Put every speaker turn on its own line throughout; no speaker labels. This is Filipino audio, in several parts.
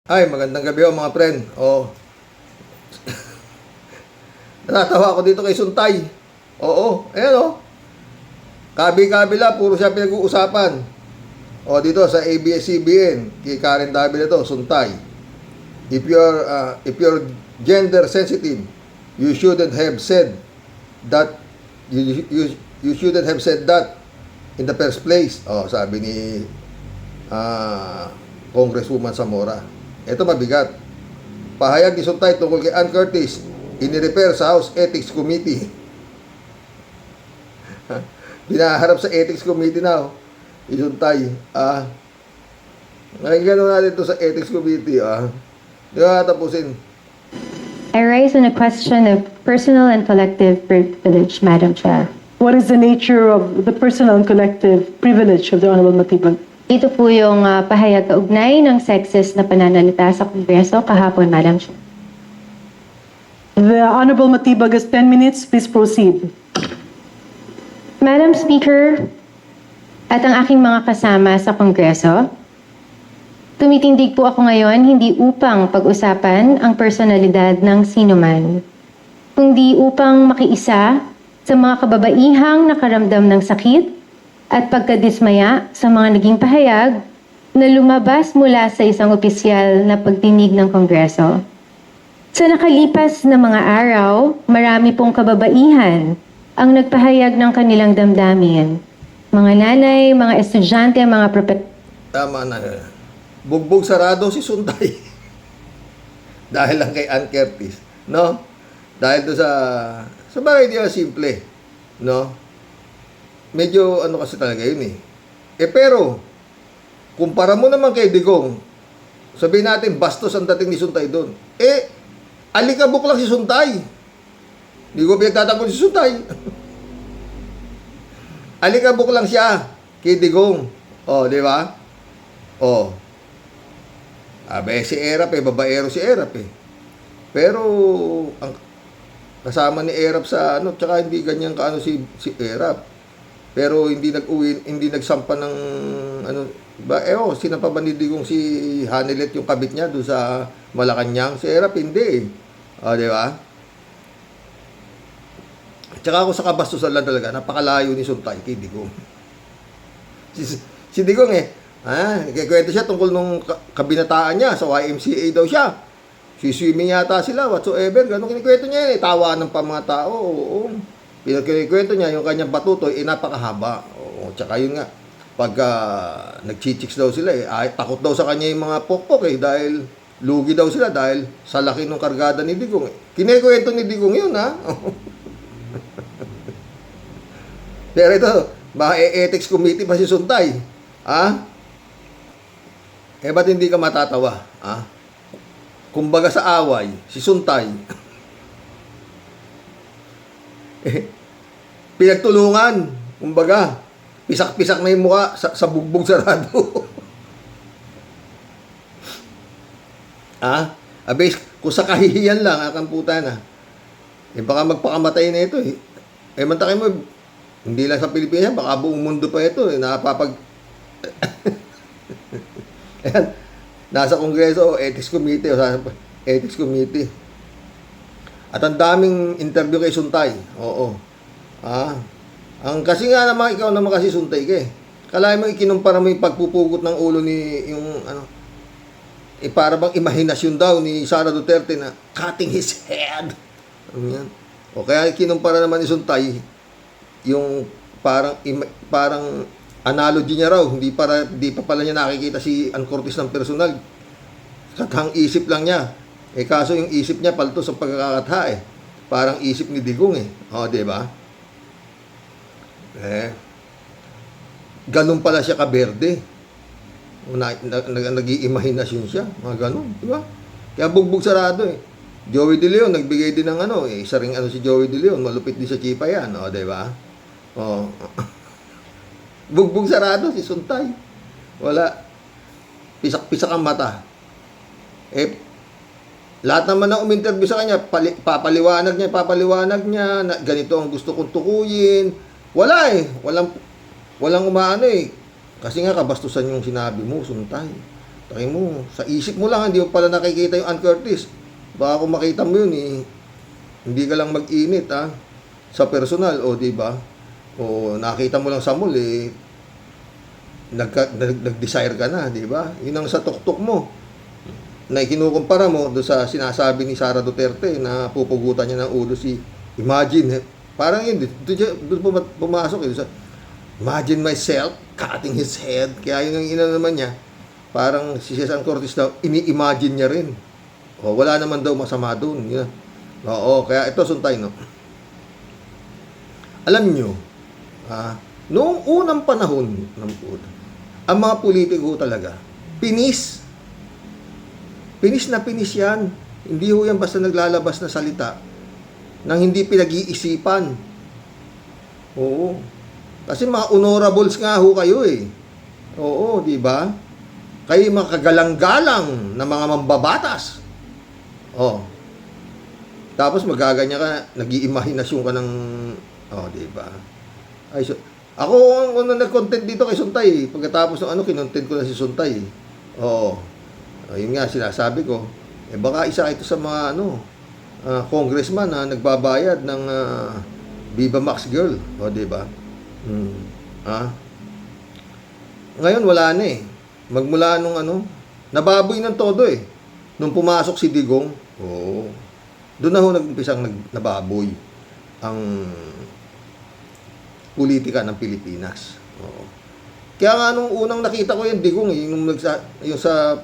Ay, magandang gabi mga friend. Natatawa ako dito kay Suntay. Ayan Kabi-kabila, puro siya pinag-uusapan. Dito sa ABS-CBN, kay Karen Davila to, Suntay. If you're gender sensitive, you shouldn't have said that you shouldn't have said that in the first place. Sabi ni Congresswoman Zamora. Ito mabigat. Pahayag ni Suntay tungkol kay Ann Curtis, inirefer sa House Ethics Committee. Binaharap sa Ethics Committee na, Suntay. Nakikano natin ito sa Ethics Committee, Di ba tapusin?
I rise on a question of personal and collective privilege, Madam Chair.
What is the nature of the personal and collective privilege of the Honorable Matibag?
Ito po yung pahayag kaugnay ng sexist na pananalita sa Kongreso kahapon, Madam Chair.
The Honorable Matibag has 10 minutes. Please proceed.
Madam Speaker, at ang aking mga kasama sa Kongreso, tumitindig po ako ngayon hindi upang pag-usapan ang personalidad ng sinuman, kundi upang makiisa sa mga kababaihang nakaramdam ng sakit at pagkadismaya sa mga naging pahayag na lumabas mula sa isang opisyal na pagdinig ng Kongreso. Sa nakalipas na mga araw, marami pong kababaihan ang nagpahayag ng kanilang damdamin. Mga nanay, mga estudyante, mga
Tama na. Bugbog sarado si Suntay. Dahil lang kay Ann Curtis. No? Dahil doon sa bagay di ba simple. No? Medyo kasi talaga yun pero, kumpara mo naman kay Digong, sabihin natin, bastos ang dating ni Suntay doon. Alikabok lang si Suntay. Hindi ko pinagtatanggol si Suntay. Alikabok lang siya kay Digong. Di ba? Si Erap babaero si Erap Pero, ang kasama ni Erap sa tsaka hindi ganyan kaano si Erap. Pero hindi nag-uwi, hindi nagsampa ng sinampa ba ni Digong si Hanilet yung kabit niya doon sa Malacanang? Si Erap hindi di ba? Tsaka ako sa kabastusan lang talaga, napakalayo ni Suntay kay Digong. Si Digong nagkikwento siya tungkol nung kabinataan niya sa YMCA daw siya. Swimming yata sila, whatsoever. Ganun kinikwento niya tawanan pa mga tao. Pinagkinikwento niya yung kanyang batutoy, napakahaba. Tsaka yun nga, pagka nagchichiks daw sila, takot daw sa kanya yung mga pokpok dahil lugi daw sila dahil sa laki ng kargada ni Digong. Kinikwento ni Digong yun, Pero ito, baka ethics committee pa si Suntay. Ba't hindi ka matatawa? Kumbaga sa away, si Suntay, pinagtulungan, kumbaga, pisak-pisak na yung mukha sa bugbog sarado. Kung sa kahihiyan lang, akang puta na. Baka magpakamatay na ito mantakay mo, hindi lang sa Pilipinas, baka buong mundo pa ito Ayan, nasa Kongreso, Ethics Committee. At ang daming interview kay Suntay. Kasi nga naman, ikaw naman kasi Suntay ka Kalahin mo, ikinumpara mo yung pagpupugot ng ulo ni, para bang imahinasyon daw ni Sara Duterte na cutting his head. Yan. Kaya ikinumpara naman ni Suntay, yung parang analogy niya raw, hindi pa pala niya nakikita si Ann Curtis ng personal. Katang isip lang niya. Kaso yung isip niya palto sa pagkakatha Parang isip ni Digong di ba? Ganun pala siya kaberde. Nag-iimahinasyon siya. Mga ganun, di ba? Kaya bugbog sarado Joey De Leon, nagbigay din ng isa ring si Joey De Leon, malupit din sa chipa yan, di ba? Bugbog sarado si Suntay. Wala. Pisak-pisak ang mata. Lahat naman na uminterview sa kanya, papaliwanag niya na ganito ang gusto kong tukuyin. Wala Walang umaano Kasi nga kabastusan yung sinabi mo, Suntay. Takin mo, sa isip mo lang, hindi mo pala nakikita yung Ann Curtis. Baka kung makita mo yun, hindi ka lang mag-init, sa personal, o di ba? O nakita mo lang sa mall, nag-desire ka na, di ba? Yun ang sa tuktok mo. Na kinukumpara mo doon sa sinasabi ni Sara Duterte na pupugutan niya ng ulo si Imagine. Parang yun, doon pumasok yun. Imagine myself cutting his head. Kaya yun ang ina naman niya. Parang si Cesar Cortez daw, ini-imagine niya rin. O, wala naman daw masama doon. Yun. Oo, kaya ito suntay, no? Alam nyo, noong unang panahon ng ang mga politiko talaga, pinis na pinis yan. Hindi ho yan basta naglalabas na salita nang hindi pinag-iisipan. Oo. Kasi mga honorables nga ho kayo Oo, di ba? Kayo mga kagalang-galang na mga mambabatas. Tapos magaganya ka, nag-iimahinasyon ka ng, di ba? Ay, so, ako ang nag-content dito kay Suntay. Pagkatapos ng kinontent ko na si Suntay. Yun nga, sinasabi ko. Baka isa ito sa mga, congressman na nagbabayad ng Viva Max Girl. Di ba? Ngayon, wala na Magmula nung nababoy ng todo Nung pumasok si Digong, doon na ho nag-umpisang nababoy ang politika ng Pilipinas. Kaya nga nung unang nakita ko yung Digong, yung sa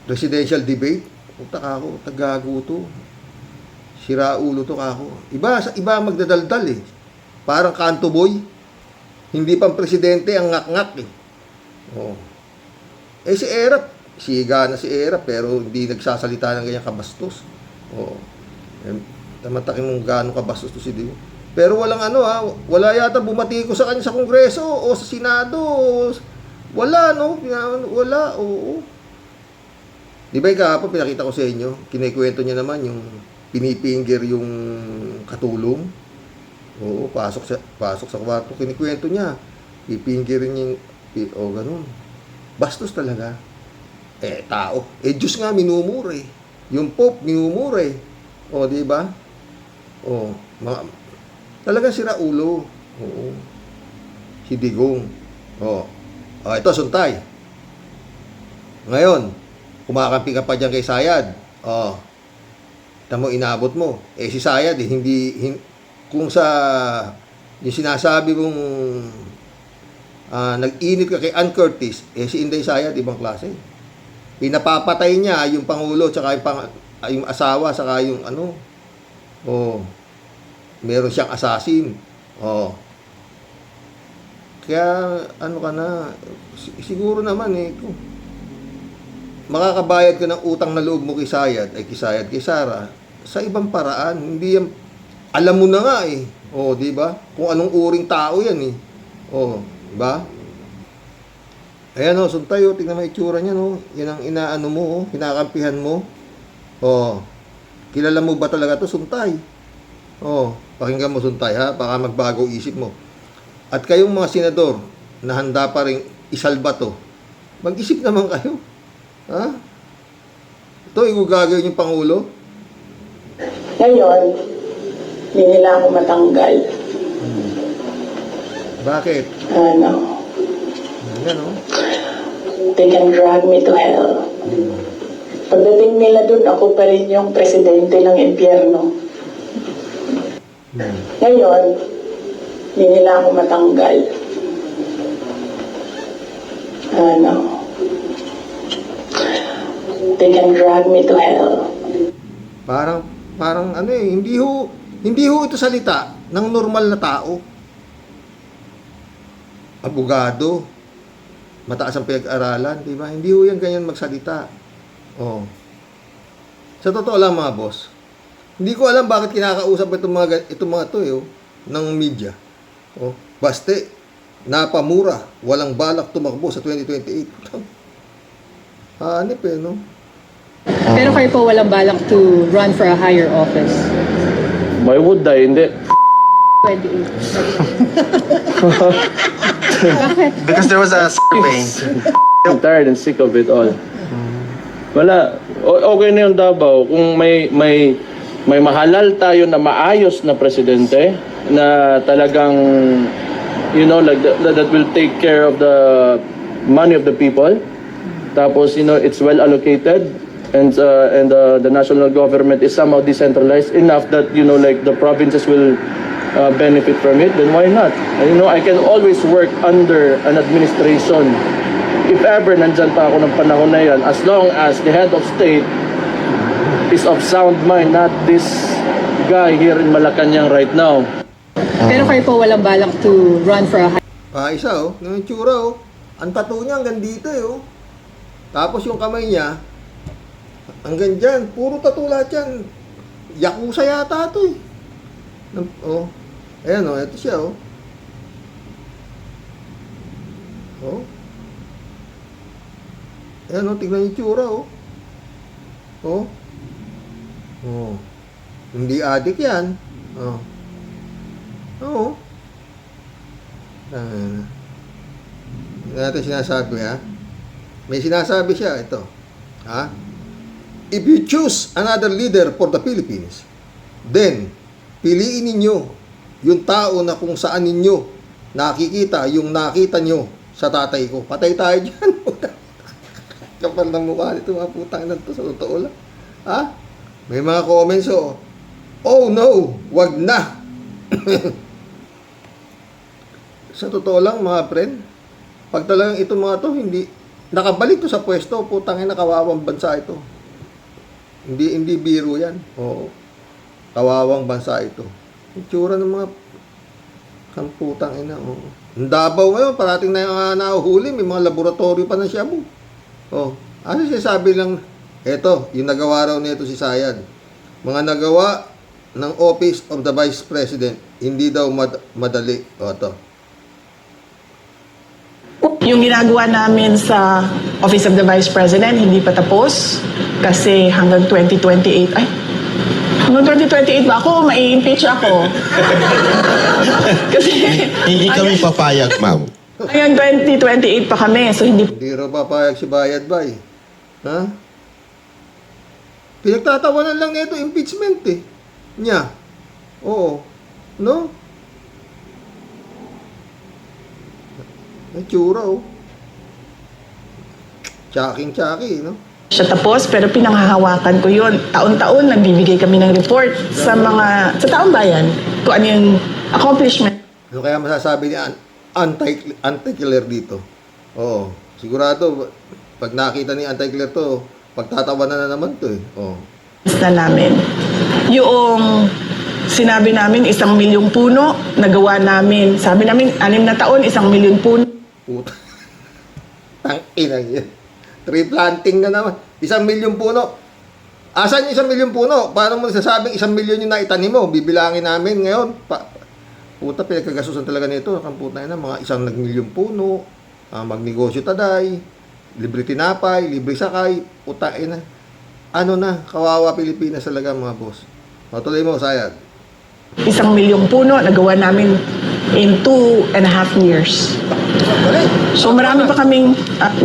presidential debate, puta ako, tagago to. Sira ulo to kako. Iba magdadaldal Parang kanto boy. Hindi pang presidente ang ngak-ngak si Erap, siga na si Erap pero hindi nagsasalita ng ganyan kabastos. Tamatakin mong gaano kabastos to si Digong. Pero walang wala yata bumati ko sa kanya sa Kongreso o sa Senado. Wala, wala, Di ba kahapon pinakita ko sa inyo, kinikwento niya naman yung pinipinggir yung katulong. Pasok sa kwarto, kinikwento niya. Pipinggirin niya yung, ganun. Bastos talaga. Tao. Diyos nga minumure. Yung Pope minumure. Di ba? Talagang sira ulo. Si Digong. Ito, Suntay. Ngayon, kumakampi ka pa dyan kay Sayad. Tamo, inabot mo. Si Sayad, kung sa yung sinasabi mong nag-init ka kay Ann Curtis, si Inday Sayad, ibang klase. Pinapapatay niya yung Pangulo, tsaka yung asawa, tsaka yung meron siyang assassin. Kaya, ka na, siguro naman kung makakabayad ka ng utang na loob mo kay Sayad, kay Sara, sa ibang paraan. Hindi yan, alam mo na nga di ba? Kung anong uring tao yan di ba? Ayan Suntay, tingnan mo itsura niya Yan ang inaano mo, kinakampihan mo. Kilala mo ba talaga to, Suntay? Pakinggan mo, Suntay, ha? Baka magbago isip mo. At kayong mga senador na handa pa rin isalba to, mag-isip naman kayo. Ha? Ito, igugagawin yung Pangulo.
Ngayon, hindi nila ako matanggal.
Bakit?
They can drag me to hell. Pagdating nila dun, ako pa rin yung presidente ng impyerno. Ngayon, hindi nila ako matanggal. They can drag me to hell.
Parang hindi ho ito salita ng normal na tao. Abogado, mataas ang pinag-aralan, di ba? Hindi ho yan ganyan magsalita. Sa totoo lang mga boss, hindi ko alam bakit kinakausap itong mga to ng media. Baste, napamura, walang balak tumakbo sa 2028. Hanip
Pero kayo po walang balak to run for a higher office?
Why would I? Hindi.
Pwede.
Because there was a survey.
I'm tired and sick of it all. Wala. Okay na yung Davao kung may mahalal tayo na maayos na presidente na talagang like that will take care of the money of the people. Tapos it's well allocated and the national government is somehow decentralized enough that like the provinces will benefit from it, then why not? I can always work under an administration. If ever nandyan pa ako ng panahon na yan, as long as the head of state is of sound mind, not this guy here in Malacanang right now.
Pero kayo po walang balak to run for a
Isa yung tsura ang tattoo niya hanggang dito Tapos yung kamay niya, hanggang dyan, puro tattoo lahat yan. Yakuza yata ito Ayan ito siya Ayan tignan yung tsura Hindi adik yan. Hindi natin sinasabi May sinasabi siya ito. If you choose another leader for the Philippines, then piliin ninyo yung tao na kung saan ninyo nakikita yung nakita nyo sa tatay ko. Patay tayo dyan. Kapal ng mukha nito mga putang na to sa totoo lang. May mga comments oh no, wag na. Sa totoo lang mga friend, pag talagang ito mga to hindi nakabalik to sa pwesto, putang ina, kawawang bansa ito. Hindi biro yan. Kawawang bansa ito. Itsura ng mga putang ina. Ang Davao ngayon, parating na yung nahuhuli, may mga laboratorio pa ng Shabu. Ano sinasabi lang, eto, yung nagawa raw nito si Sayad. Mga nagawa ng Office of the Vice President, hindi daw madali. Ito.
Yung ginagawa namin sa Office of the Vice President, hindi pa tapos. Kasi hanggang 2028, hanggang 2028 ba ako? Mai-impeach ako. Kasi
Hindi kami papayag, ma'am.
hanggang 2028 pa kami. So hindi
Hindi raw papayag si Bayad Bay. Pinagtatawanan lang nito impeachment niya. Oo. No? Ang tsura Tsaking-tsaki, no?
siya tapos, pero pinanghahawakan ko yun. Taon-taon, nagbibigay kami ng report sa taong bayan kung ano yung accomplishment.
Ano kaya masasabi ni anti-killer dito? Sigurado, pag nakita ni anti-killer to, pagtatawanan na naman to
Na namin. Yung sinabi namin, 1 milyong puno, nagawa namin. Sabi namin, 6 na taon, 1 milyon puno.
Puta. Tangina yan. Tree planting na naman. 1 milyong puno. Asan yung 1 milyong puno? Paano mo nasasabing 1 milyon yung naitanim mo? Bibilangin namin ngayon. Puta, pinagkagasusan talaga nito. Kamputa na, mga 1 milyong puno. Magnegosyo taday. Libre tinapay, libre sakay. Puta, na. Ano na, kawawa Pilipinas talaga mga boss. Tuloy mo, Sayad.
1 milyong puno, nagawa namin in 2.5 years. So marami pa kaming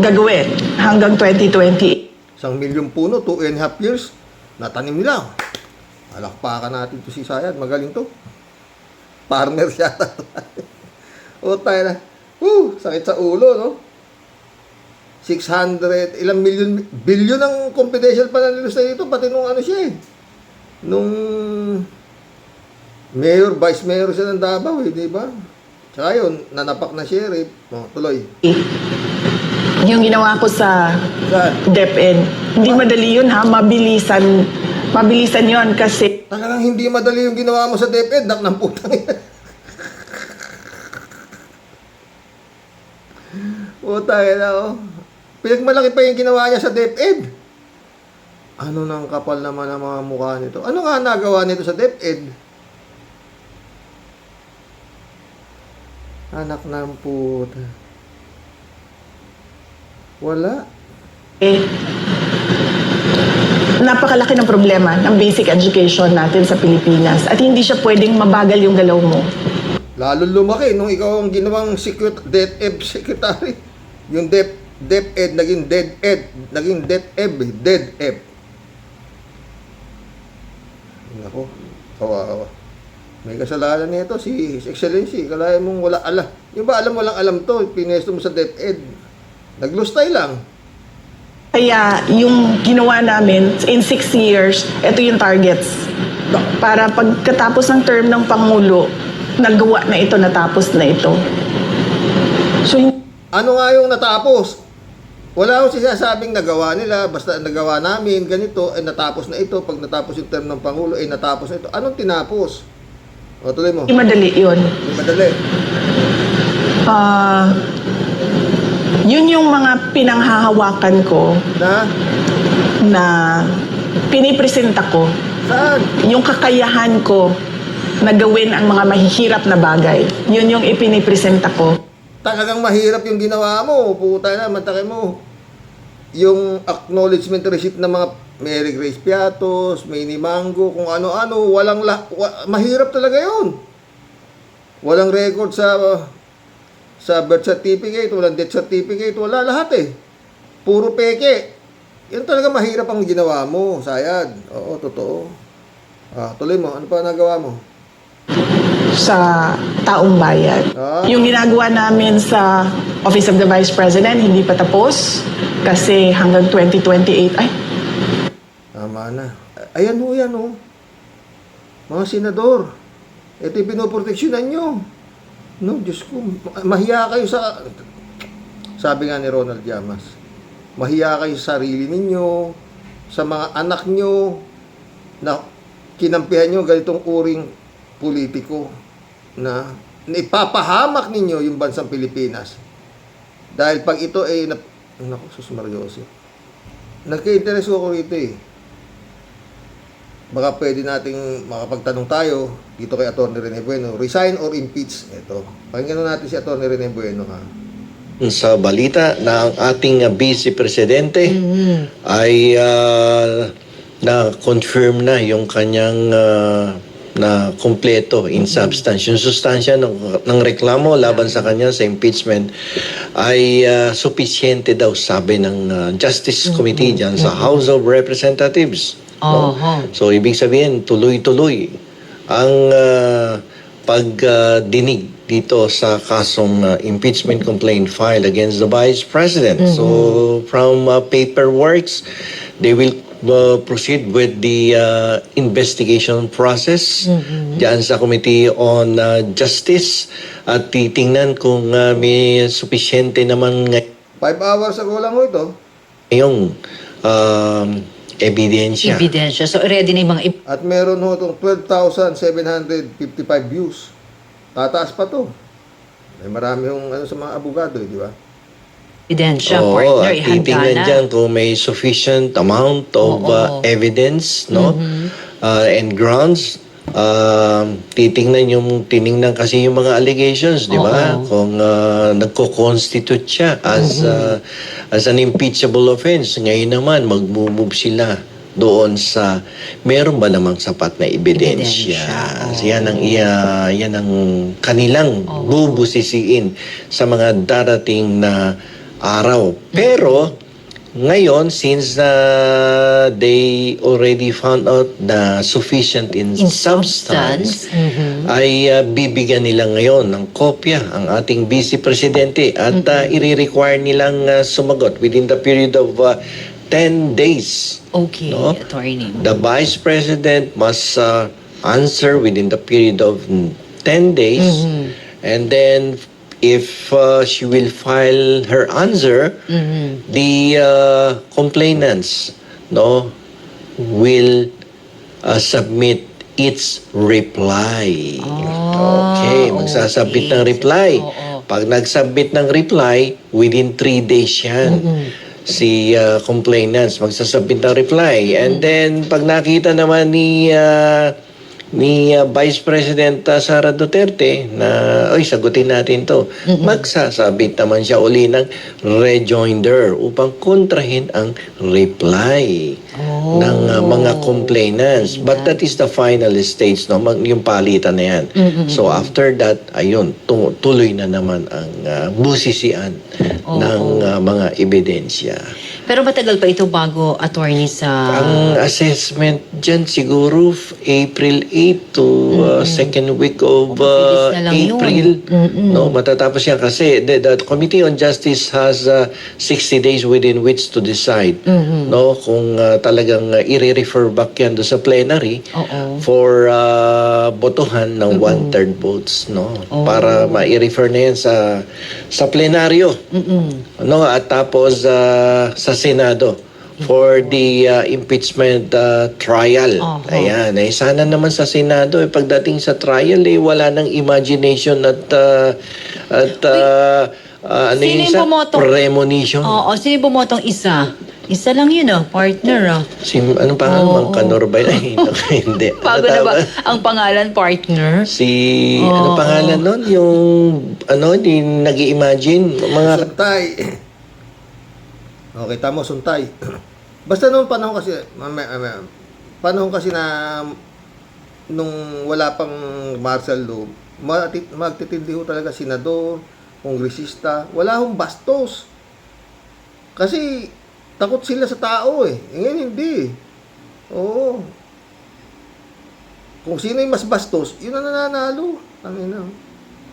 gagawin hanggang 2020.
1 milyong puno, 2.5 years. Natanim nila. Alakpakan natin to si Sayad. Magaling to. Farmer siya. Tayo na. Sakit sa ulo, no? 600, ilang bilyon ang confidential pa na nilusta dito. Pati nung siya nung mayor, vice mayor siya ng Davao, di ba? Tsaka yun, nanapak na sheriff. Tuloy.
Yung ginawa ko sa DepEd, hindi madali yun mabilisan. Mabilisan yun kasi
Talagang hindi madali yung ginawa mo sa DepEd, ng putang ina. Putang ina, Pinagmalaki pa yung ginawa niya sa DepEd. Ano nang kapal naman ang mga mukha nito? Ano nga nagawa nito sa DepEd? Anak ng puta. Wala.
napakalaki ng problema ng basic education natin sa Pilipinas at hindi siya pwedeng mabagal yung galaw mo.
Lalo lumaki nung ikaw ang ginawang DepEd secretary. Yung DepEd naging DedEd, naging DepEd, DedEd. Nako, kawawa. May kasalanan nito si His Excellency. Kalaya mong wala ala. Yung ba alam walang alam to, pinesto mo sa DepEd. Naglustay lang.
Kaya yung ginawa namin in 6 years, ito yung targets. Para pagkatapos ng term ng Pangulo, nagawa na ito, natapos na ito. So,
Ano nga yung natapos? Wala akong sinasabing nagawa nila, basta nagawa namin, ganito, ay natapos na ito. Pag natapos yung term ng Pangulo, ay natapos na ito. Anong tinapos? O, tuloy mo.
hindi madali yun.
Hindi madali.
Yun yung mga pinanghahawakan ko na pinipresenta ko.
Saan?
Yung kakayahan ko na gawin ang mga mahihirap na bagay. Yun yung ipinipresenta ko.
Talagang mahirap yung ginawa mo. Puta na, matake mo. Yung acknowledgement receipt ng mga Mary Grace Piatos, Manny Mango, kung ano-ano, mahirap talaga yun. Walang record sa birth certificate, walang death certificate, wala lahat eh. Puro peke. Yan talaga mahirap ang ginawa mo, Sayad. Oo, totoo. Tuloy mo, ano pa nagawa mo?
Sa taong bayan. Yung ginagawa namin sa Office of the Vice President, hindi pa tapos. Kasi hanggang 2028,
Tama na. Ayan ho yan ho. Mga senador, ito yung pinoproteksyonan nyo. No, Diyos ko, mahiya kayo sa... Sabi nga ni Ronald Llamas, mahiya kayo sa sarili ninyo, sa mga anak nyo, na kinampihan nyo ganitong uring politiko na ipapahamak ninyo yung bansang Pilipinas. Dahil pag ito ay... Naku, sus Marioso. Nagka-interest ako rito eh. Baka pwede nating makapagtanong tayo dito kay Atty. Rene Bueno. Resign or impeach? Ito. Pakinggan natin si Atty. Rene Bueno ha.
Sa balita na ang ating Vice Presidente ay na-confirm na yung kanyang na kompleto in substance. Yung sustansya ng reklamo laban sa kanya sa impeachment ay supisyente daw, sabi ng Justice Committee dyan sa House of Representatives. No? So, ibig sabihin, tuloy-tuloy ang pagdinig dito sa kasong impeachment complaint filed against the Vice President. So, from paperworks, they will proceed with the investigation process diyan sa Committee on Justice at titingnan kung may supisyente naman
5 hours ago lang ho ito.
ngayong ebidensya.
Ebidensya. So, ready na yung mga
At meron ho itong 12,755 views. Tataas pa to. May marami yung sa mga abogado, di ba?
ebidensya,
Oo,
partner.
at
Ihanda
titingnan
na.
dyan kung may sufficient amount of evidence, no? And grounds. Tiningnan kasi yung mga allegations, di ba? Kung nagko-constitute siya as an impeachable offense. Ngayon naman, mag-move sila doon sa meron ba namang sapat na ebidensya. Yan ang kanilang bubusisiin sa mga darating na araw. Pero ngayon, since they already found out na sufficient in substance, ay bibigyan nila ngayon ng kopya ang ating Vice Presidente at i-require nilang sumagot within the period of 10 days.
Okay,
No?
attorney.
The Vice President must answer within the period of 10 days. And then, if she will file her answer, the complainants will submit its reply. Okay, magsasubmit ng reply. Pag nagsubmit ng reply, within 3 days yan. Si complainants magsasubmit ng reply. And then, pag nakita naman ni ni Vice President Sara Duterte na, oy, sagutin natin to. Magsasabit naman siya uli ng rejoinder upang kontrahin ang reply ng mga complainants. But that is the final stage, no? Yung palitan na yan. So after that, ayun, tuloy na naman ang busisian ng mga ebidensya.
Pero matagal pa ito bago, attorney, sa...
Ang assessment dyan siguro April 8 to second week of
Mabilis na lang yun.
April. No, matatapos yan kasi the Committee on Justice has 60 days within which to decide no kung talagang i-refer back yan do sa plenary for botohan ng 1/3 votes, no, para ma-refer na yan sa plenaryo. No, at tapos sa Senado for the impeachment trial. Ayan, sana naman sa Senado pagdating sa trial wala nang imagination at ano
Sino
yung
yung
isa?
bumotong?
Premonition.
Oo, sino yung bumotong isa? Isa lang yun, partner.
Anong pangalan? Kanor ba yun? Ay, hindi.
Bago na ba ang pangalan, partner?
Ano pangalan nun? Yung, nag-i-imagine, mga...
Suntay. Okay, tama, Suntay. Basta noong panahon kasi na nung wala pang martial law, magtitindi ho talaga senador, kongresista, wala hong bastos. Kasi takot sila sa tao Ngayon hindi. Oo. Kung sino yung mas bastos, yun ang nananalo.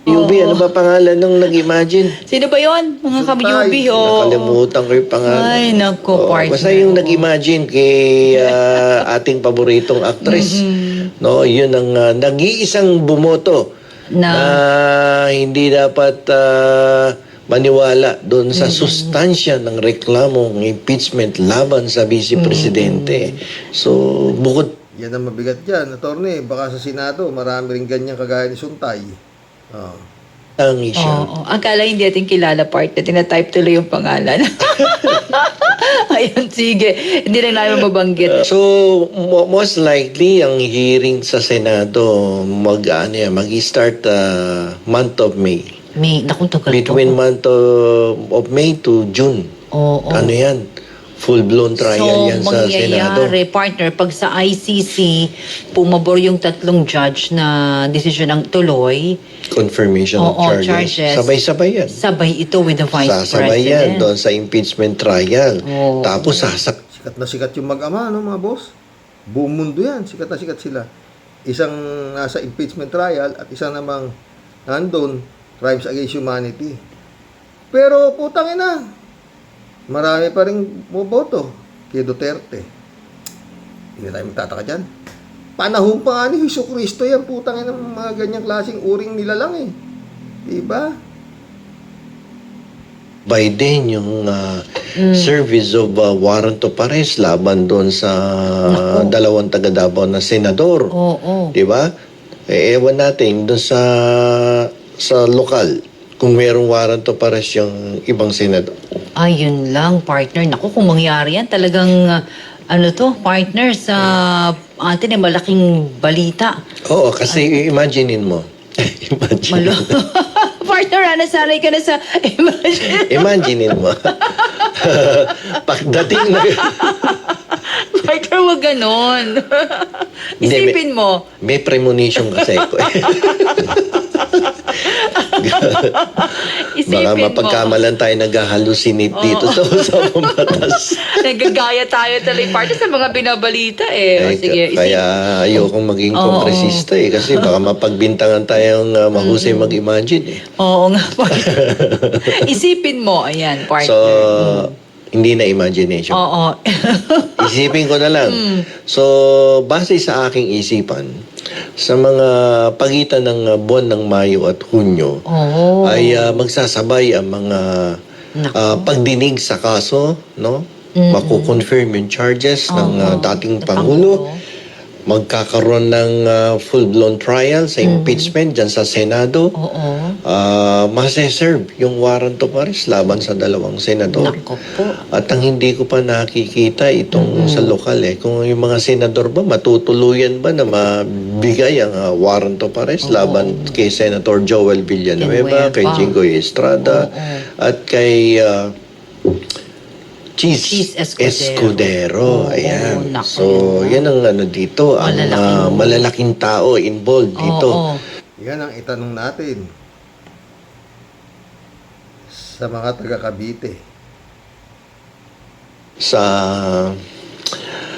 Yubi, ano ba pangalan nung nag-imagine?
Sino ba yun? Mga
Suntay.
kabyubi,
Nakalimutan ko yung pangalan.
Ay, nako, partner.
Basta yung nag-imagine kay ating paboritong actress. No, yun ang nag-iisang bumoto na hindi dapat maniwala doon sa sustansya ng reklamong impeachment laban sa Vice Presidente. So, bukod
Yan ang mabigat dyan, attorney. Baka sa Senado, marami rin ganyan kagaya ni Suntay.
ang issue.
Oo. Akala hindi natin kilala, partner. Tinatype tuloy yung pangalan. Ayun, sige. Hindi lang namin mabanggit.
So, most likely, ang hearing sa Senado, mag-start month of May.
May, naku, tagal
Between month of May to June.
Oo.
Ano yan? Full-blown trial yan sa Senado.
mangyayari, partner, pag sa ICC, pumabor yung tatlong judge na desisyon ng tuloy,
Confirmation of charges. Sabay-sabay yan.
sabay ito with the Vice
Sasabay yan
President.
doon sa impeachment trial.
Oo.
Tapos sasak
Sikat na sikat yung mag-ama, no, mga boss? Buong mundo yan. Sikat na sikat sila. Isang nasa impeachment trial at isang namang nandun, crimes against humanity. Pero putang ina, marami pa rin boboto kay Duterte. Hindi tayo magtataka dyan. Panahon pa nga ni Jesucristo yan, putang ina, mga ganyang klaseng uring nila lang Diba?
Biden yung service of warrant of arrest laban doon sa dalawang taga-Davao na senador.
Oo.
Di ba? Ewan natin doon sa lokal kung mayroong warrant of arrest yung ibang senador.
Ayun lang, partner. Naku, kung mangyari yan, talagang, partner, sa atin malaking balita.
Oo, kasi imaginein mo.
Malo. Partner, nasanay ka na sa
Imaginein mo. Pagdating na...
Partner, wag ganon.
Hindi,
Isipin mo.
May premonition kasi ko.
Isipin
Baka
mo.
mapagkamalan tayo nag-hallucinate dito sa batas.
Nagagaya tayo tuloy, partner, sa mga binabalita O, sige,
Kaya ayokong maging kongresista kasi baka mapagbintangan tayong mahusay mag-imagine
Oo nga, partner. Isipin mo, ayan, partner.
So, hindi na imagination.
Oo.
Isipin ko na lang. So, base sa aking isipan, sa mga pagitan ng buwan ng Mayo at Hunyo, ay magsasabay ang mga pagdinig sa kaso, no? Makukonfirm yung charges ng dating Pangulo. magkakaroon ng full-blown trial sa impeachment dyan sa Senado.
Oo.
Maseserve yung warrant of arrest laban sa dalawang senador.
Nako po.
At ang hindi ko pa nakikita itong sa lokal kung yung mga senador ba matutuluyan ba na mabigay ang warrant of arrest laban kay Senator Joel Villanueva, kay Jinggoy Estrada, at kay Cheese Escudero. Ayan.
Nako,
So, yan ang dito, ang malalaking tao involved dito.
Oo.
Yan ang itanong natin sa mga taga Cavite.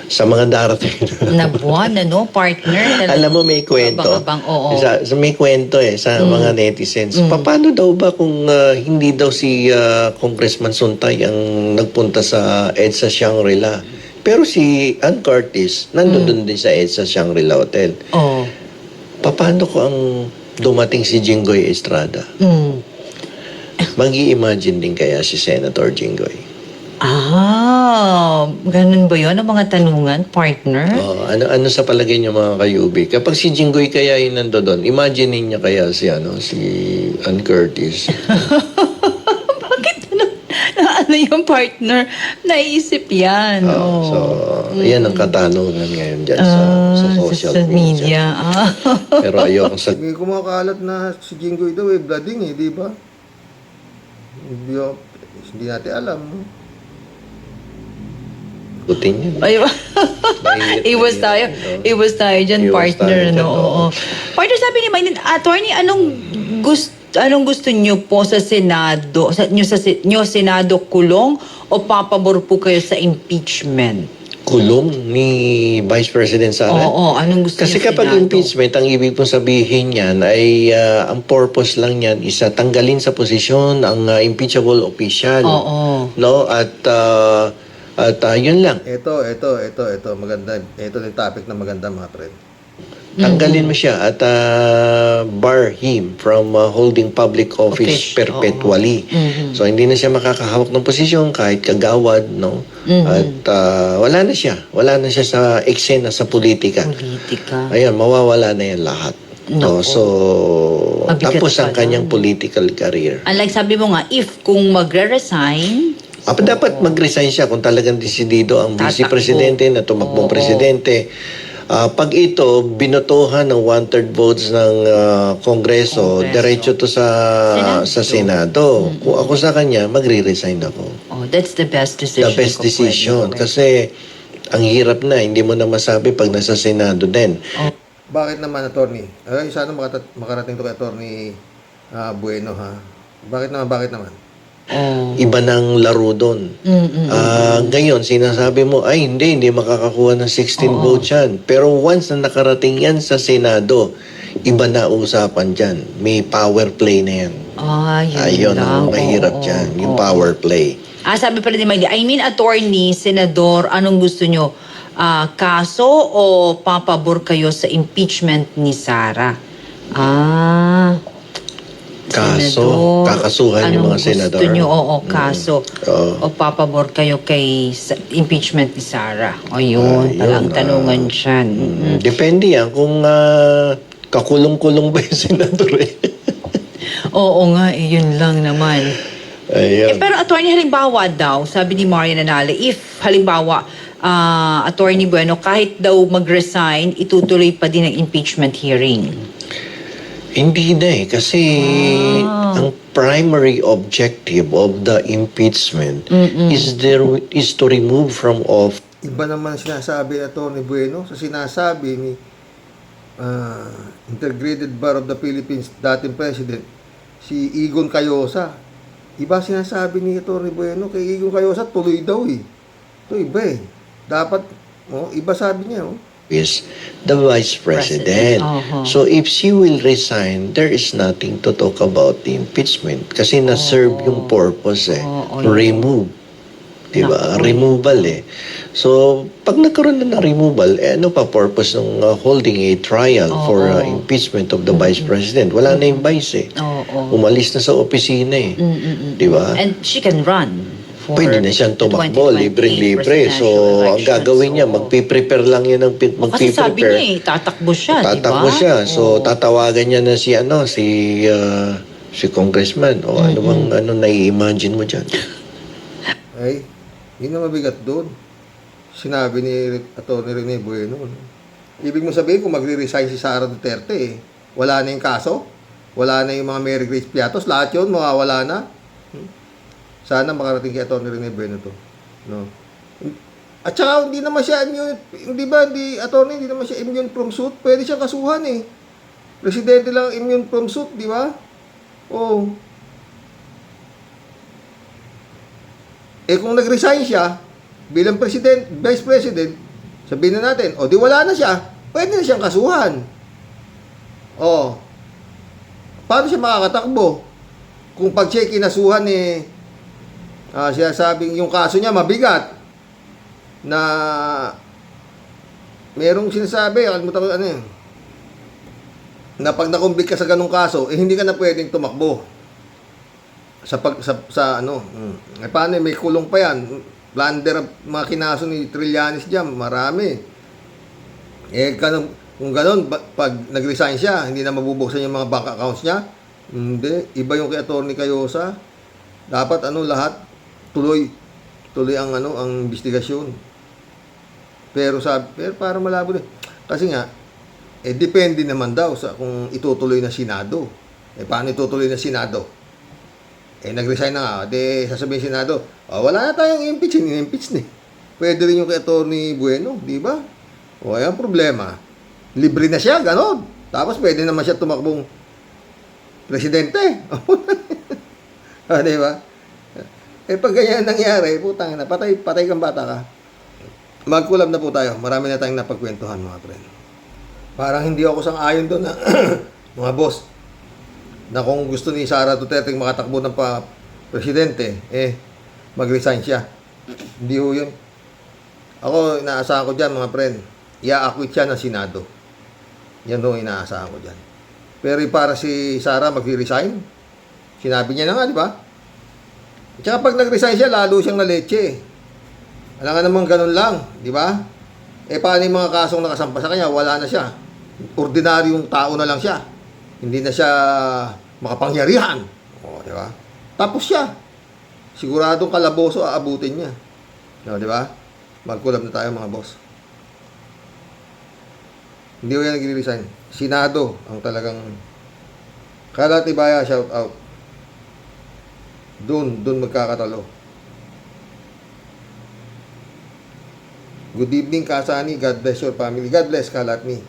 Sa mga darating
Na buwan, partner.
Alam mo, may kwento.
Abang-abang, oo.
May kwento sa mga netizens. Paano daw ba kung hindi daw si Congressman Suntay ang nagpunta sa EDSA Shangri-La? Pero si Ann Curtis, nandun din sa EDSA Shangri-La Hotel.
Oo.
Paano ko ang dumating si Jinggoy Estrada? Mag-i-imagine din kaya si Senator Jinggoy?
Ganun ba yun ang mga tanungan, partner?
Ano sa palagay niyo mga kayubi? Kapag si Jinggoy kaya yung nandoon, imagine niya kaya si Ann Curtis.
Bakit ano yung partner? Naisip yan.
So, yan ang katanungan ngayon dyan sa social media. Pero ayokong
May kumakalat na si Jinggoy daw blooding di ba? Hindi natin alam.
sagutin yun.
Iwas tayo. Iwas tayo dyan,
Iwas
partner.
tayo dyan,
Oo. Partner, sabi ni Maynard, attorney, anong gusto niyo po sa Senado? Nyo Senado kulong o papabor po kayo sa impeachment?
Kulong ni Vice President Sara?
Oo, anong gusto
Kasi
niyo
kapag
Senado?
impeachment, ang ibig pong sabihin yan ay ang purpose lang yan is tanggalin sa posisyon ang impeachable official.
Oo.
No? At yun lang.
Ito, maganda. Ito yung topic na maganda, mga friend.
Tanggalin mo siya at bar him from holding public office perpetually. So hindi na siya makakahawak ng posisyon kahit kagawad, no? At wala na siya sa eksena sa politika. Ayun, mawawala na yan lahat. No, so
Mabigat
tapos ang
pala.
kanyang political career.
Unlike sabi mo nga, if kung magre-resign,
Dapat mag-resign siya kung talagang desidido ang vice
Tatakbo.
presidente na tumakbong presidente. Pag ito, binotohan ng 1/3 votes ng Kongreso, diretso to sa Senado. Kung ako sa kanya, magre-resign ako.
that's the best decision.
The best
ko
decision.
pwede.
Kasi ang hirap na, hindi mo na masabi pag nasa Senado din.
Bakit naman, attorney? Sana makarating to kay attorney Bueno, ha? Bakit naman?
Iba ng laro doon. Ngayon, sinasabi mo, ay hindi makakakuha ng 16 votes yan. Pero once na nakarating yan sa Senado, iba na usapan dyan. May power play na yan. Ayun ang mahirap dyan, yung power play.
Sabi pala ni Miley, attorney, senador, anong gusto nyo? Kaso o papabor kayo sa impeachment ni Sara?
Kaso, kakasuhan yung mga senador.
Anong gusto nyo? Kaso. O papabor kayo kay impeachment ni Sara? Yun, palang tanungan siyan.
Depende yan kung kakulong-kulong ba yung senador
Oo nga, yun lang naman.
Ayun.
Pero attorney, halimbawa daw, sabi ni Maria Nanale, if halimbawa, attorney Bueno, kahit daw mag-resign, itutuloy pa din ang impeachment hearing.
Hindi na kasi ang primary objective of the impeachment is to remove from office.
Iba naman sinasabi ni attorney Bueno sa sinasabi ni Integrated Bar of the Philippines dating president, si Egon Cayosa. Iba sinasabi ni attorney Bueno kay Egon Cayosa, tuloy daw Ito iba Dapat, iba sabi niya
is the Vice President. So if she will resign, there is nothing to talk about the impeachment kasi na-serve yung purpose remove. Diba? Removal So, pag nagkaroon na ng removal, ano pa purpose ng holding a trial for impeachment of the Vice President? Wala na yung Vice Umalis na sa opisina Diba?
And she can run for
Pwede na siyang tumakbo,
2028
libre-libre. So,
presidential
ang gagawin niya,
elections.
magpiprepare lang yan ng
Kasi sabi niya
magpiprepare.
tatakbo siya, di ba?
Tatakbo siya. So,
Oo.
tatawagan niya na si congressman. O ano bang nai-imagine mo dyan?
Ay, yun ang mabigat doon. Sinabi ni Atty. Rene Bueno. No? Ibig mo sabihin, kung magre-resign si Sara Duterte, wala na yung kaso, wala na yung mga Mary Grace Piatos, lahat yun, mawawala na. Sana makarating kay Atty. Rene Bueno to. No? At saka, hindi naman siya immune, hindi ba, hindi naman siya immune from suit. Pwede siyang kasuhan eh. Presidente lang immune from suit, di ba? Oh. Eh kung nag-resign siya bilang president, vice president, sabihin na natin, o di wala na siya, pwede na siyang kasuhan. O, paano siya makakatakbo? Kung pag siya kinasuhan siya sabing yung kaso niya mabigat, na merong sinasabi, kalimutan ko na pag nakumbik ka sa ganung kaso, hindi ka na pwedeng tumakbo. Eh, paano may kulong pa yan? Plunder, mga kinaso ni Trillanes dyan, marami. Eh, kung ganun, pag nag-resign siya, hindi na mabubuksan yung mga bank accounts niya, hindi, iba yung kay Atty. Cayosa. Dapat lahat tuloy ang investigasyon. Pero para malabo din. Kasi nga, depende naman daw sa kung itutuloy na Senado. Paano itutuloy na Senado? Nag-resign na nga. Sasabihin Senado, wala na tayong impeach. In-impeach na. Pwede rin yung kay Atty. Bueno, di ba? Ayan problema. Libre na siya, ganon. Tapos pwede naman siya tumakbong presidente. Di ba? Pag ganyan nangyari, putang na, patay kang bata ka. Magkulab na po tayo. Marami na tayong napagkwentuhan, mga friend. Parang hindi ako sang-ayon doon na mga boss, na kung gusto ni Sara Duterte makatakbo ng presidente, mag-resign siya. Hindi ho yun. Ako, inaasahan ko dyan, mga friend, i-acquit siya ng Senado. Yan ho, inaasahan ko dyan. Pero para si Sara mag-resign, sinabi niya na nga, di ba? At saka pag nag-resign siya, lalo siyang naleche. Alam nga naman ganun lang, di ba? Paano yung mga kasong nakasampa sa kanya? Wala na siya. Ordinaryong tao na lang siya. Hindi na siya makapangyarihan. Di ba? Tapos siya. Siguradong kalaboso aabutin niya. Di ba? Magkulab na tayo, mga boss. Hindi ko yan nag-resign. Senado ang talagang Kalatibaya, shout out. Doon magkakatalo. Good evening, Kasani. God bless your family. God bless, Kalatni.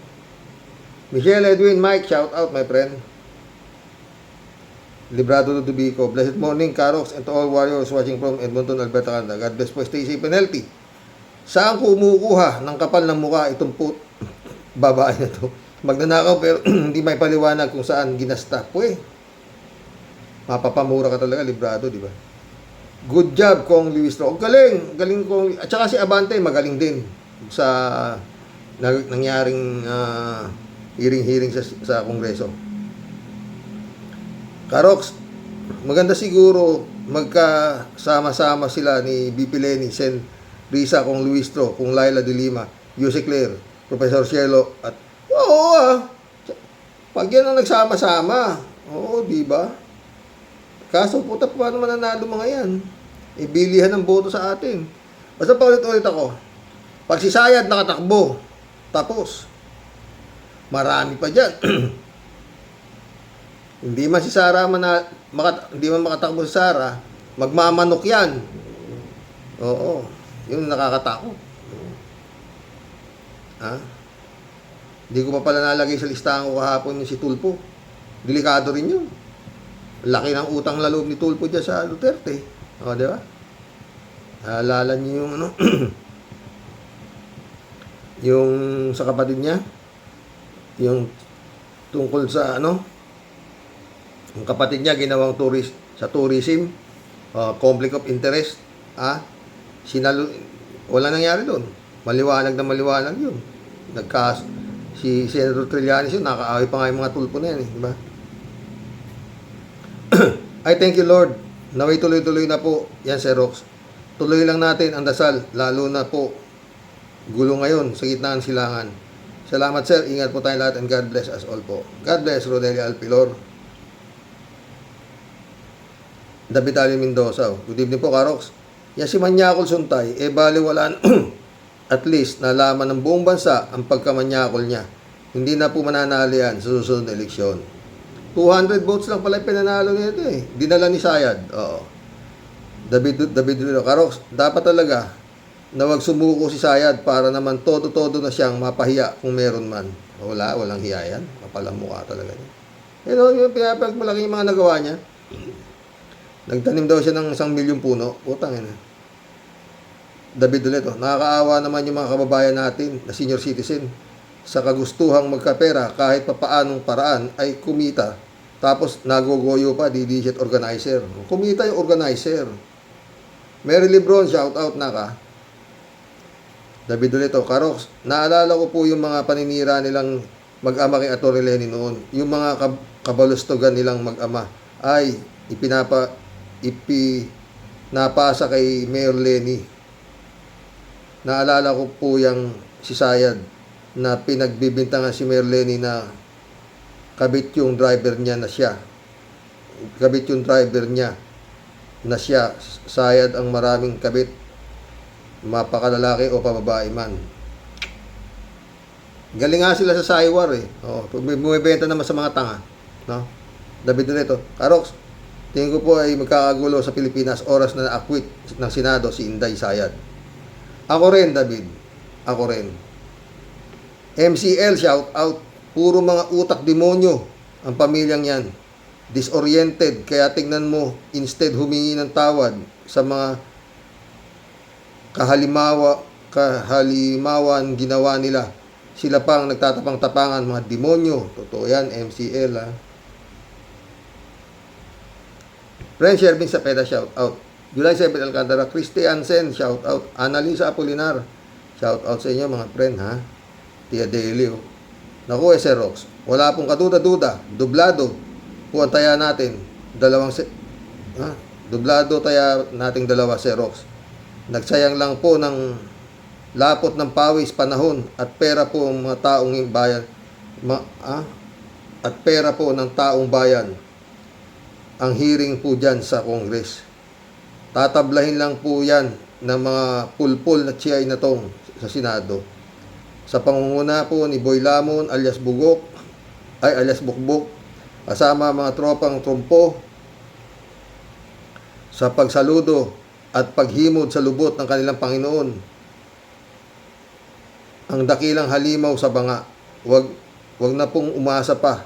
Michelle Edwin, Mike, shout out, my friend. Librado to Dubico. Blessed morning, Karox, and to all warriors watching from Edmonton, Alberta, Canada. God bless po. Stay safe and healthy. Saan kumukuha ng kapal ng mukha itong babae na to? Magnanakaw pero hindi may paliwanag kung saan ginasta. Pwede. Mapapamura ka talaga, librado, di ba? Good job, Kong Luis Ro. Galing Kong. At saka si Abante, magaling din sa nangyaring hearing sa Kongreso. Karox, maganda siguro magkasama-sama sila ni BP Lenny, Sen Risa, Kong Luis Ro, Kong Laila de Lima, Jose Claire, Professor Cielo, at pag yan ang nagsama-sama, di ba? Kaso puta, paano mananalo mga yan? Bilihan ng boto sa atin. Basta paulit-ulit ako. Pag si Sayad nakatakbo, tapos, marami pa dyan. Hindi man si Sara hindi man makatakbo si Sara, magmamanok yan. Oo, yun nakakatakot. Hindi ko pa pala nalagay sa listahan ko kahapon yung si Tulfo. Delikado rin yun. Laki ng utang na loob ni Tulfo dyan sa Duterte. Di ba? Naalala niyo yung yung sa kapatid niya, yung tungkol sa yung kapatid niya ginawang tourism, conflict of interest, wala nangyari doon. Maliwanag yun. Si Senator Trillanes yun, nakaaway pa nga yung mga Tulfo na yan, di ba? I thank you, Lord. Naway tuloy-tuloy na po yan, Sir Rox. tuloy lang natin ang dasal, lalo na po gulo ngayon sa gitna ng silangan. Salamat sir, ingat po tayo lahat and God bless us all po. God bless Rodelia Alpilor. David Ali Mendoza. Good evening po, Karox. Yan si Manyakol Suntay, baliwalaan at least nalaman ng buong bansa ang pagkamanyakol niya. Hindi na po mananalo yan sa susunod na eleksyon. 200 votes lang pala pinanalo nito Dinala ni Sayad. Oo. David Karox, dapat talaga na wag sumuko si Sayad para naman todo-todo na siyang mapahiya kung meron man. Walang hiya yan. Mapalang mukha talaga niya. Yung pinapagmalaki yung mga nagawa niya. Nagtanim daw siya ng 1 milyong puno. Utang yan. David ulit, nakakaawa naman yung mga kababayan natin na senior citizen sa kagustuhang magkapera kahit papaanong paraan ay kumita. Tapos nagogoyo pa, di-digit organizer. Kumita yung organizer. Mary Lebron, shout out na ka. David ulit, Karox, naalala ko po yung mga paninira nilang mag-ama kay Atty. Lenny noon. Yung mga kabalustogan nilang mag-ama ay ipinapasa kay Mayor Lenny. Naalala ko po yung si Sayad na pinagbibintangan si Mayor Lenny na kabit yung driver niya na siya. Kabit yung driver niya na siya. Sayad ang maraming kabit. Mapakalalaki o pababae man. Galing nga sila sa Saywar bumibenta naman sa mga tanga. No? David Doneto. Karox, tingin ko po ay magkakagulo sa Pilipinas oras na na-acquit ng Senado si Inday Sayad. Ako rin, David. Ako rin. MCL, shout out. Puro mga utak demonyo ang pamilyang yan. Disoriented. Kaya tingnan mo, instead humingi ng tawad sa mga kahalimawan ginawa nila. Sila pang nagtatapang-tapangan, mga demonyo. Totoo yan, MCL. Friend Shervin Sapeda, shout out. July 7 Alcantara, Christy Ansen, shout out. Annalisa Apolinar, shout out sa inyo mga friend, ha? Tia Delio. Naku, Serox, wala pong kaduda-duda. Dublado po ang taya natin. Dublado taya nating dalawa, Serox. Nagsayang lang po ng lapot ng pawis, panahon at pera po ang mga taong bayan. At pera po ng taong bayan ang hearing po dyan sa Congress. Tatablahin lang po yan ng mga pulpul na tsiyay na tong sa Senado. Sa pangunguna po ni Boy Lamon alias Bukbok, kasama mga tropang trumpo sa pagsaludo at paghimod sa lubot ng kanilang Panginoon. Ang dakilang halimaw sa banga. Wag na pong umasa pa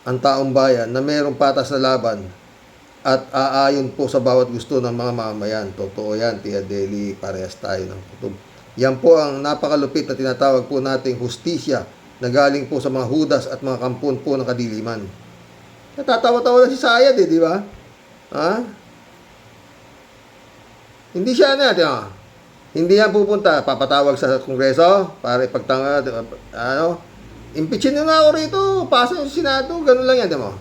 ang taong bayan na mayroong patas na laban at aayon po sa bawat gusto ng mga mamamayan. Totoo yan, Tia Deli, parehas tayo ng kutub. Yan po ang napakalupit na tinatawag po nating hustisya na galing po sa mga hudas at mga kampon po ng kadiliman. Natatawa-tawa na si Sayad di ba? Hindi siya hindi yan pupunta, papatawag sa Kongreso para ipagtanga, impeachin nyo nga ako rito, pasa yung Senado, ganun lang yan, di mo?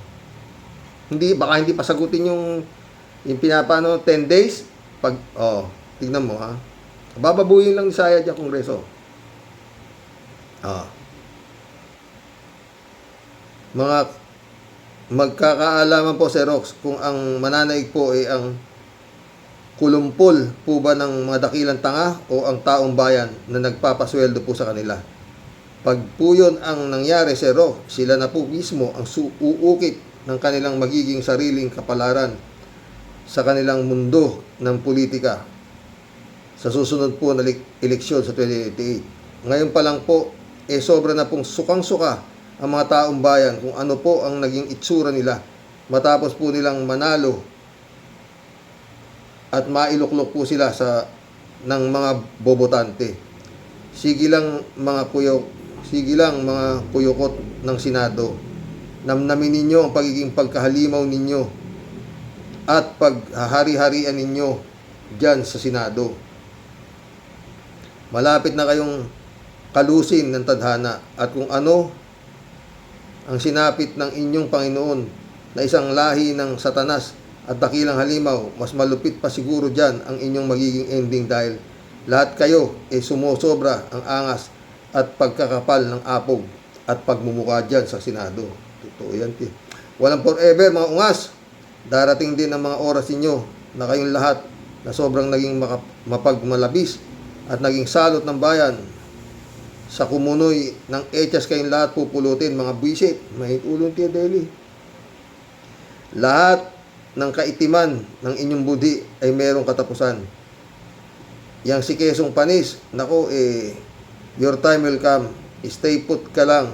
Baka hindi pasagutin yung pinapano, 10 days, tignan mo, bababuhin lang ni Sayad yung Kongreso. Mga magkakaalaman po, Serox, kung ang mananaig po ay ang kulumpol po ba ng mga dakilang tanga o ang taong bayan na nagpapasweldo po sa kanila. Pag po yun ang nangyari, Serox, sila na po mismo ang uukit ng kanilang magiging sariling kapalaran sa kanilang mundo ng politika sa susunod po na eleksyon sa 2088. Ngayon pa lang po, sobra na pong sukang-suka ang mga taong bayan kung ano po ang naging itsura nila matapos po nilang manalo at mailuklok po sila ng mga bobotante. Sige lang mga kuyukot ng Senado. Namnamin ninyo ang pagiging pagkahalimaw ninyo at paghahari-harian ninyo dyan sa Senado. Malapit na kayong kalusin ng tadhana at kung ano ang sinapit ng inyong Panginoon na isang lahi ng Satanas at dakilang halimaw, mas malupit pa siguro dyan ang inyong magiging ending dahil lahat kayo sumusobra ang angas at pagkakapal ng apog at pagmumukha dyan sa Senado. Totoo yan, Walang forever, mga ungas. Darating din ang mga oras ninyo na kayong lahat na sobrang naging mapagmalabis at naging salot ng bayan. Sa kumunoy ng etyas kayong lahat pupulutin, mga buwisit, mahit ulong tiya deli. Lahat ng kaitiman ng inyong budi ay merong katapusan. Yang si Kesong Panis, nako your time will come. Stay put ka lang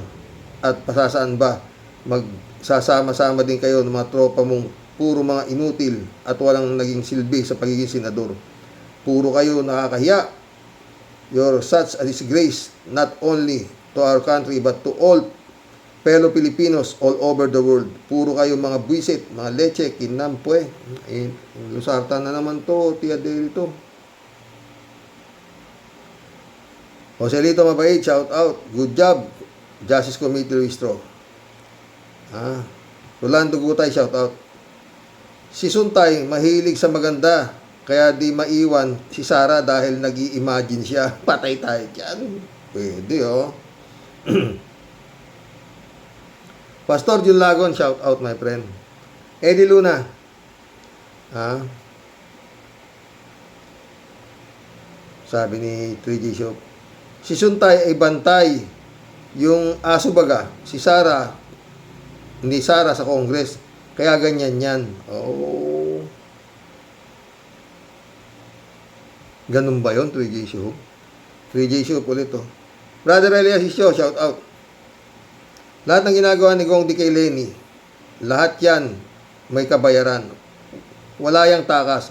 at pasasaan ba? Magsasama-sama din kayo ng mga tropa mong puro mga inutil at walang naging silbi sa pagiging senador. Puro kayo nakakahiya. You're such a disgrace not only to our country but to all fellow Filipinos all over the world. Puro kayo mga buwisit, mga leche, kinampwe. Lusartan na naman to, tiya dito. Joselito Mabait, shout out. Good job. Justice Committee Registro. Rolando Gutay, shout out. Si Suntay, mahilig sa maganda. Kaya di maiwan si Sara dahil nag-i-imagine siya. Patay tayo dyan. Pwede, Pastor Jun Lagon, shout out, my friend. Eddie Luna. Sabi ni 3G Shop. Si Suntay ay bantay. Yung aso baga, si Sara, hindi Sara sa Congress. Kaya ganyan yan. Ganun ba yun, 3J Show? 3J Show ulit to. Brother Elias Show, shout out. Lahat ng ginagawa ni Gong Di kay Lenny, lahat yan may kabayaran. Wala yang takas.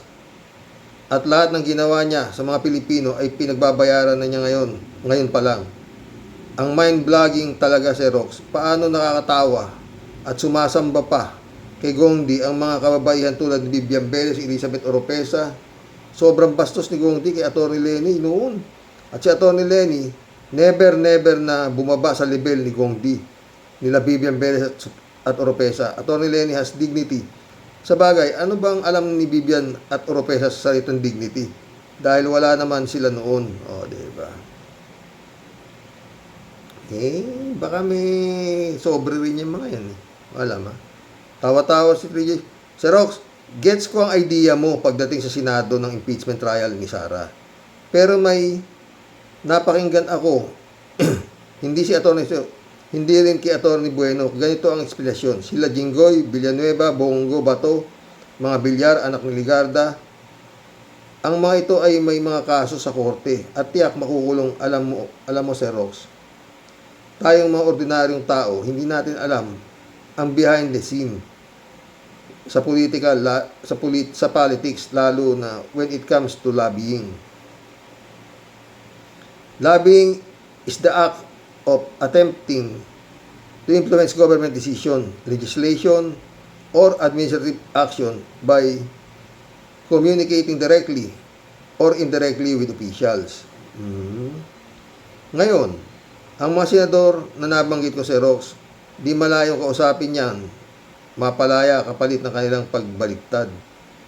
At lahat ng ginawa niya sa mga Pilipino ay pinagbabayaran na niya ngayon pa lang. Ang mind-blogging talaga si Rox. Paano nakakatawa at sumasamba pa kay Gong Di ang mga kababaihan tulad ni Vivian Velez, Elizabeth Oropesa. Sobrang bastos ni Gong Di kay Atty. Lenny noon. At si Atty. Lenny, never na bumaba sa level ni Gong Di, nila Vivian Velez at Oropesa. Atty. Lenny has dignity. Sa bagay, ano bang alam ni Vivian at Oropesa sa salitang dignity? Dahil wala naman sila noon. Diba? Baka may sobre rin yung mga yan. Wala ma. Tawa-tawa si 3J. Sir Rox, gets ko ang idea mo pagdating sa Senado ng impeachment trial ni Sara. Pero may napakinggan ako. Hindi rin kay Atty. Bueno. Ganito ang eksplanasyon. Sila Jinggoy, Villanueva, Bongo, Bato, mga Bilyar, anak ni Ligarda. Ang mga ito ay may mga kaso sa korte at tiyak makukulong. Alam mo Sir Rox, tayong mga ordinaryong tao, hindi natin alam ang behind the scene sa politics, lalo na when it comes to lobbying. Lobbying is the act of attempting to influence government decision, legislation, or administrative action by communicating directly or indirectly with officials. Ngayon, ang mga senador na nabanggit ko si Rox, di malayong kausapin yan, mapalaya kapalit ng kanilang pagbaliktad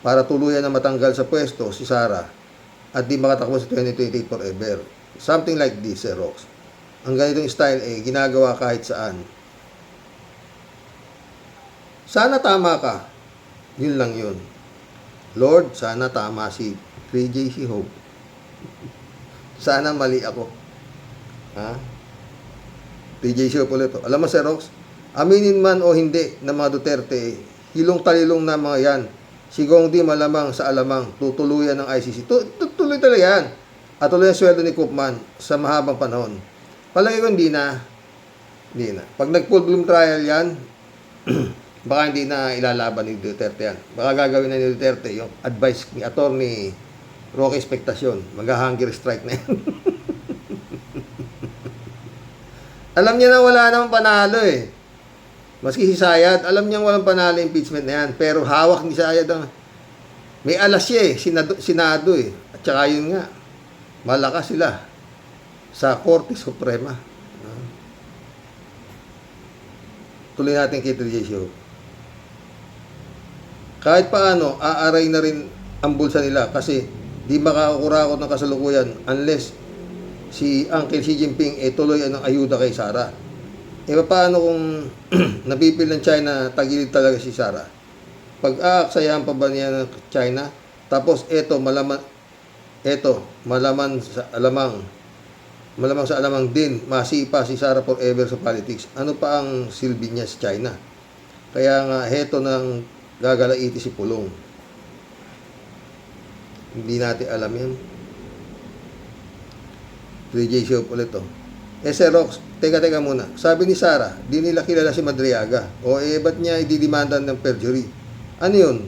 para tuluyan na matanggal sa pwesto si Sara at di makatakbo sa 2028 forever. Something like this, Sir Rox. Ang ganitong style ginagawa kahit saan. Sana tama ka. Yun lang yun. Lord, sana tama si 3JC Hope. Sana mali ako. 3JC Hope ulit. Alam mo, Sir Rox, aminin man o hindi ng mga Duterte, hilong-talilong na mga yan. Si Gong Di malamang sa alamang, tutuluyan ng ICC. Tuloy talaga yan. At tuloy ang sweldo ni Koopman sa mahabang panahon. Palagi ko hindi na. Pag nag-full bloom trial yan, baka hindi na ilalaban ni Duterte yan. Baka gagawin na ni Duterte yung advice ni Atty. Roque Expectacion. Mag-hunger strike na yan. Alam niya na wala namang panalo Maski si Sayad, alam niya walang panalo impeachment na yan. Pero hawak ni Sayad may alas siya Senado At saka yun nga, malakas sila sa Korte Suprema. Tuloy natin kay 3J Show. kahit paano, aaray na rin ang bulsa nila kasi di makakakurakot ng kasalukuyan unless si Uncle Xi Jinping tuloy ang ayuda kay Sara. Paano kung napipil ng China, tagilid talaga si Sara? Pag-aaksayahan pa ba niya ng China? Tapos malaman sa alamang din, masipa si Sara forever sa politics. Ano pa ang silbi niya sa China? Kaya nga, heto nang gagalaiti si Pulong. Hindi natin alam yan. 3J show ulit to. Sir Rox, teka muna. Sabi ni Sara, di nila kilala si Madriaga. Ba't niya ididemandan ng perjury? Ano yun?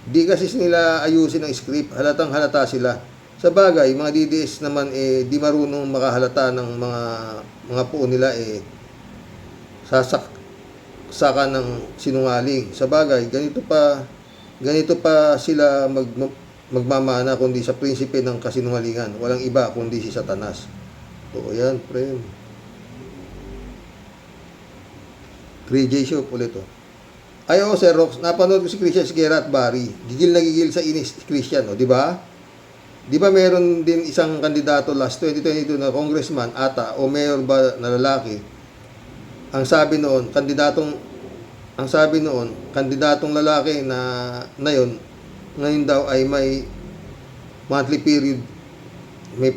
Di kasi nila ayusin ang script. Halatang halata sila. Sa bagay, mga DDS naman di marunong makahalata ng mga puo nila saka ng sinungaling. Sa bagay, ganito pa sila magmamana kundi sa prinsipe ng kasinungalingan. Walang iba kundi si Satanas. Oo yan, friend. 3J show ulit to. Sir Rox, napanood ko si Christian Esguerra at Barry. Gigil na gigil sa inis Christian, di ba? Di ba meron din isang kandidato last 2022 na congressman ata o mayor ba na lalaki? Ang sabi noon, kandidatong lalaki na yon, ngayon daw ay may monthly period. May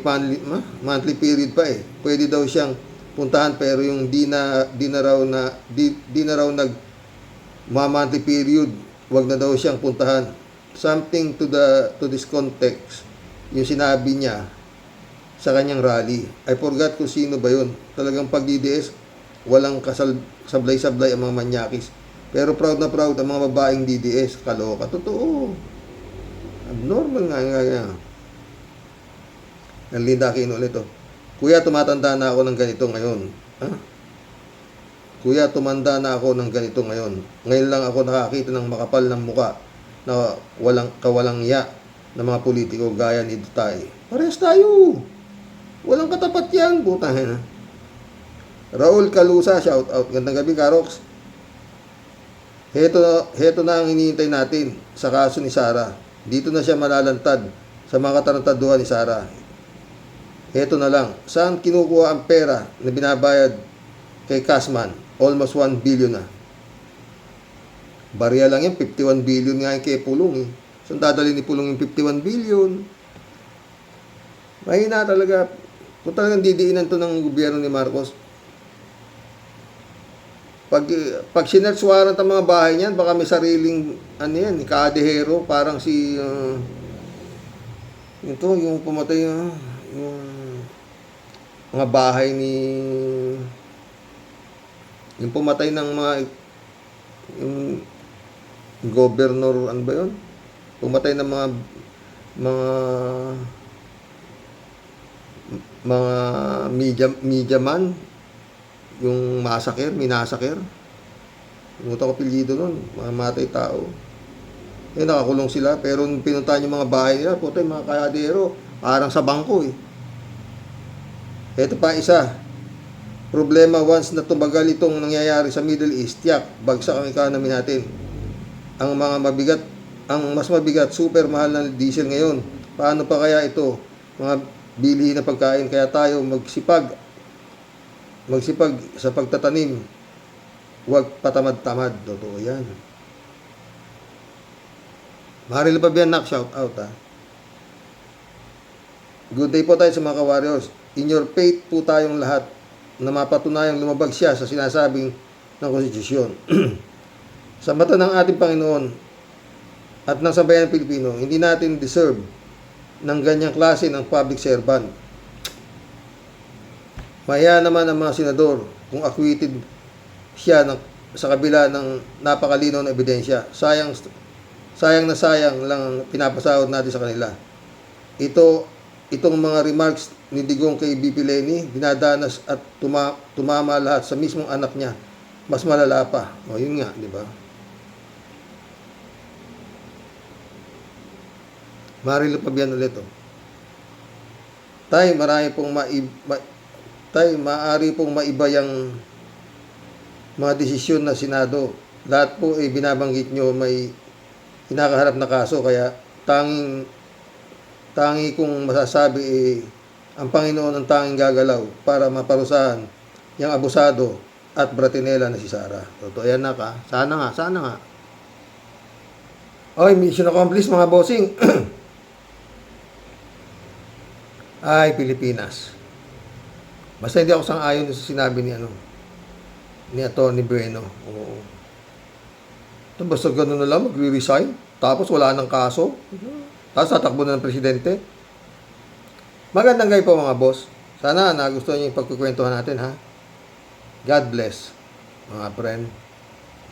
monthly period pa Pwede daw siyang puntahan pero yung di na raw nag monthly period, wag na daw siyang puntahan. Something to this context yung sinabi niya sa kanyang rally. I forgot kung sino ba yun. Talagang pag DDS, walang sablay-sablay ang mga manyakis. Pero proud na proud ang mga babaeng DDS. Kaloka. Totoo. Abnormal nga. Ang Linda Aquino ulit to. Kuya, tumatanda na ako ng ganito ngayon. Kuya, tumanda na ako ng ganito ngayon. Ngayon lang ako nakakita ng makapal ng muka na kawalang ya ng mga politiko gaya ni Dutay. Parehas tayo. Walang katapat yan. Butahin ha. Raul Calusa, shout out. Gandang gabi, Karox. Heto na ang hinihintay natin sa kaso ni Sara. Dito na siya malalantad sa mga katarantaduhan ni Sara. Heto na lang. Saan kinukuha ang pera na binabayad kay Kasman? Almost 1 billion na. Barya lang yan, 51 billion nga yung kay Pulong Saan dadali ni Pulong yung 51 billion? Mahina talaga. Kung talagang didiinan to ng gobyerno ni Marcos, pag sinerch warrant ang mga bahay niyan, baka may sariling kadehero, parang si yung pumatay yung mga bahay ni yung pumatay ng mga yung governor, ano ba yun? Pumatay ng mga media man, yung minasaker. Pumunta ko apelyido nun, mamatay tao. Nakakulong sila, pero nung pinuntahan yung mga bahay nila, putay, mga kayadero, parang sa bangko Ito pa isa. Problema, once na tumagal itong nangyayari sa Middle East, bagsak ang economy natin. Ang mas mabigat, super mahal na diesel ngayon. Paano pa kaya ito? Mga bilihin na pagkain. Kaya tayo magsipag sa pagtatanim. Huwag patamad-tamad. Totoo yan. Maril Pabianak, shout out Good day po tayo sa mga ka-warriors. In your faith po tayong lahat na mapatunayang lumabag siya sa sinasabing ng konstitusyon. Sa mata ng ating Panginoon at ng sambayan ng Pilipino, hindi natin deserve ng ganyang klase ng public servant. Mahiya naman ang mga senador kung acquitted siya sa kabila ng napakalinaw na ebidensya. Sayang lang ang pinapasahod natin sa kanila. Itong mga remarks ni Digong kay BP Leni, dinadanas at tumama lahat sa mismong anak niya. Mas malala pa. Yun nga, di ba? Marilo Pabian ulit Tay, maaari pong maiba yung mga desisyon na Senado lahat po binabanggit nyo may kinakaharap na kaso, kaya tangi kong masasabi ang Panginoon ang tanging gagalaw para maparusahan yung abusado at bratinela na si Sara. Totoo yan na ka. Sana nga. Oy, mission accomplished mga bossing. Ay, Pilipinas. Basta hindi ako sang-ayon sa sinabi ni Atty. Bueno. Oo. Basta gano'n na lang, magre-resign. Tapos wala nang kaso. Tapos tatakbo na ng presidente. Magandang gabi po mga boss. Sana nagustuhan niyo yung pagkukwentuhan natin, ha? God bless, mga friend.